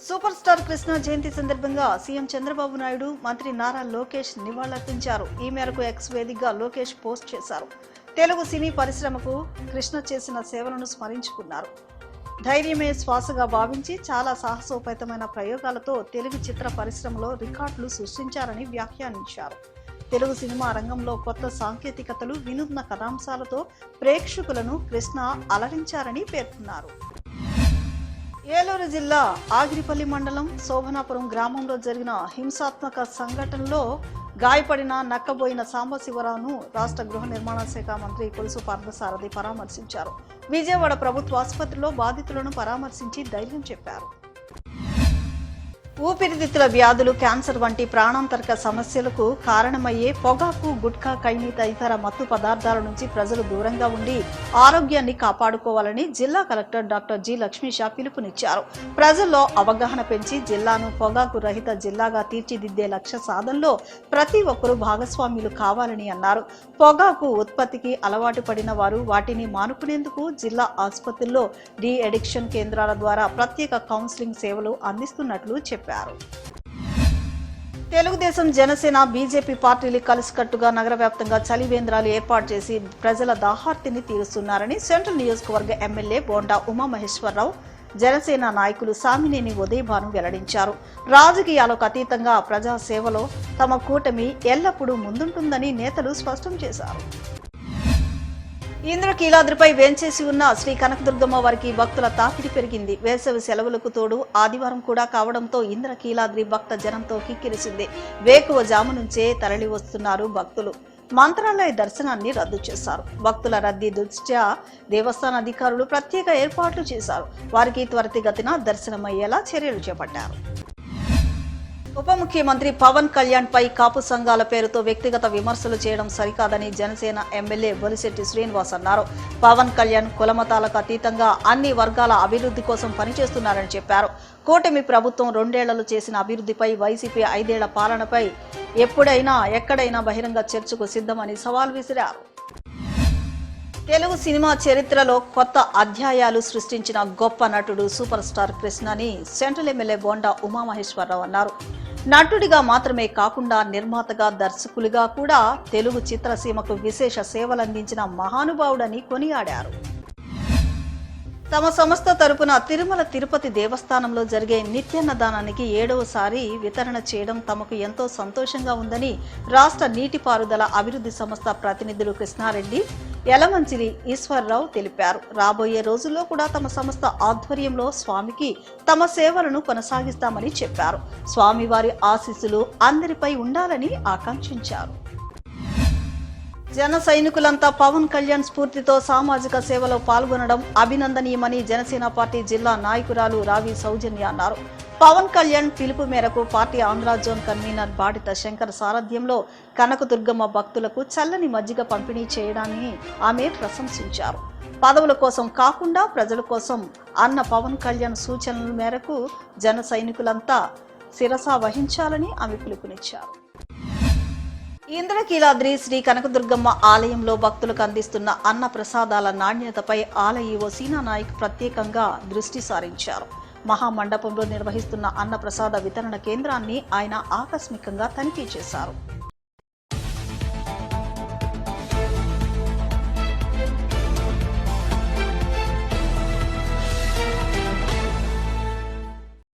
Super star Krishna జయంతి సందర్భంగా CM Chandrababu Naidu, మంత్రి నారా లోకేష్ నివాళులర్పించారు. ఈ మేరకు ఎక్స్ వేదికగా లోకేష్ పోస్ట్ చేశారు. తెలుగు సినీ పరిశ్రమకు కృష్ణ చేసిన సేవలను స్మరించుకున్నారు. ధైర్యమే శ్వాసగా భావించి చాలా సాహసోపేతమైన ప్రయోగాలతో తెలుగు చిత్ర పరిశ్రమలో రికార్డులు సృష్టించారని వ్యాఖ్యానించారు. తెలుగు సినిమా రంగంలో కొత్త సాంకేతికతలు, వినూత్న కథాంశాలతో ప్రేక్షకులను కృష్ణ అలరించారని పేర్కొన్నారు. ఏలూరు జిల్లా ఆగిరిపల్లి మండలం శోభనాపురం గ్రామంలో జరిగిన హింసాత్మక సంఘటనలో గాయపడిన నక్కబోయిన సాంబశివరావును రాష్ట్ర గృహ నిర్మాణ శాఖ మంత్రి కొలుసు పార్థసారథి పరామర్శించారు. విజయవాడ ప్రభుత్వ ఆసుపత్రిలో బాధితులను పరామర్శించి ధైర్యం చెప్పారు. ఊపిరితిత్తుల వ్యాధులు, క్యాన్సర్ వంటి ప్రాణాంతరక సమస్యలకు కారణమయ్యే పొగాకు, గుట్కా, కైని తదితర మత్తు పదార్థాల నుంచి ప్రజలు దూరంగా ఉండి ఆరోగ్యాన్ని కాపాడుకోవాలని జిల్లా కలెక్టర్ డాక్టర్ జి లక్ష్మీషా పిలుపునిచ్చారు. ప్రజల్లో అవగాహన పెంచి జిల్లాను పొగాకు రహిత జిల్లాగా తీర్చిదిద్దే లక్ష్య సాధనలో ప్రతి ఒక్కరూ భాగస్వామ్యులు కావాలని అన్నారు. పొగాకు ఉత్పత్తికి అలవాటు పడిన వారు వాటిని మానుకునేందుకు జిల్లా ఆసుపత్రుల్లో డి అడిక్షన్ కేంద్రాల ద్వారా ప్రత్యేక కౌన్సిలింగ్ సేవలు అందిస్తున్నట్లు చెప్పారు. తెలుగుదేశం, జనసేన, బీజేపీ పార్టీలు కలిసికట్టుగా నగర వ్యాప్తంగా చలివేంద్రాలు ఏర్పాటు చేసి ప్రజల దాహార్తిని తీరుస్తున్నారని సెంట్రల్ నియోజకవర్గ ఎమ్మెల్యే బోండా ఉమామహేశ్వరరావు, జనసేన నాయకులు సామినేని ఉదయభాను వెల్లడించారు. రాజకీయాలకు అతీతంగా ప్రజాసేవలో తమ కూటమి ఎల్లప్పుడూ ముందుంటుందని నేతలు స్పష్టం చేశారు. ఇంద్రకీలాద్రిపై వేంచేసి ఉన్న శ్రీ కనకదుర్గమ్మ వారికి భక్తుల తాకిడి పెరిగింది. వేసవి సెలవులకు తోడు ఆదివారం కూడా కావడంతో ఇంద్రకీలాద్రి భక్త జనంతో కిక్కిరిసింది. వేకువ జాము నుంచే తరలి వస్తున్నారు భక్తులు. మంత్రాలయ దర్శనాన్ని రద్దు చేశారు. భక్తుల రద్దీ దృష్ట్యా దేవస్థాన అధికారులు ప్రత్యేక ఏర్పాట్లు చేశారు. వారికి త్వరితగతిన దర్శనమయ్యేలా చర్యలు చేపట్టారు. ఉప ముఖ్యమంత్రి పవన్ కళ్యాణ్ పై కాపు సంఘాల పేరుతో వ్యక్తిగత విమర్శలు చేయడం సరికాదని జనసేన ఎమ్మెల్యే బొలిశెట్టి శ్రీనివాస్ అన్నారు. పవన్ కళ్యాణ్ కులమతాలకు అతీతంగా అన్ని వర్గాల అభివృద్ధి కోసం పనిచేస్తున్నారని చెప్పారు. కూటమి ప్రభుత్వం 2 ఏళ్లలో చేసిన అభివృద్ధిపై, వైసీపీ 5 ఏళ్ల పాలనపై ఎప్పుడైనా ఎక్కడైనా బహిరంగ చర్చకు సిద్ధమని సవాల్ విసిరారు. తెలుగు సినిమా చరిత్రలో కొత్త అధ్యాయాలు సృష్టించిన గొప్ప నటుడు సూపర్ స్టార్ కృష్ణని సెంట్రల్ ఎమ్మెల్యే బోండా ఉమామహేశ్వరరావు అన్నారు. నటుడిగా మాత్రమే కాకుండా నిర్మాతగా, దర్శకులుగా కూడా తెలుగు చిత్రసీమకు విశేష సేవలందించిన మహానుభావుడని కొనియాడారు. తమ సంస్థ తరపున తిరుమల తిరుపతి దేవస్థానంలో జరిగే నిత్యాన్నదానానికి 7వసారి వితరణ చేయడం తమకు ఎంతో సంతోషంగా ఉందని రాష్ట్ర నీటిపారుదల అభివృద్ధి సంస్థ ప్రతినిధులు కృష్ణారెడ్డి, యలమంచిలి ఈశ్వరరావు తెలిపారు. రాబోయే రోజుల్లో కూడా తమ సంస్థ ఆధ్వర్యంలో స్వామికి తమ సేవలను కొనసాగిస్తామని చెప్పారు. స్వామివారి ఆశీస్సులు అందరిపై ఉండాలని ఆకాంక్షించారు. జన సైనికులంతా పవన్ కళ్యాణ్ స్ఫూర్తితో సామాజిక సేవలో పాల్గొనడం అభినందనీయమని జనసేన పార్టీ జిల్లా నాయకురాలు రావి సౌజన్య అన్నారు. పవన్ కళ్యాణ్ పిలుపు మేరకు party Andhra zone convener Badita Shankar సారథ్యంలో కనకదుర్గమ్మ భక్తులకు చల్లని మజ్జిగ పంపిణీ చేయడాన్ని ఆమె ప్రశంసించారు. పదవుల కోసం కాకుండా ప్రజల కోసం అన్న పవన్ కళ్యాణ్ సూచనల మేరకు జన సైనికులంతా శిరస వహించాలని ఆమె పిలుపునిచ్చారు. ఇంద్రకీలాద్రి శ్రీ కనకదుర్గమ్మ ఆలయంలో భక్తులకు అందిస్తున్న అన్న ప్రసాదాల నాణ్యతపై ఆలయ ఈవో సీనా నాయక్ ప్రత్యేకంగా దృష్టి సారించారు. మహామండపంలో నిర్వహిస్తున్న అన్న ప్రసాద వితరణ కేంద్రాన్ని ఆయన ఆకస్మికంగా తనిఖీ చేశారు.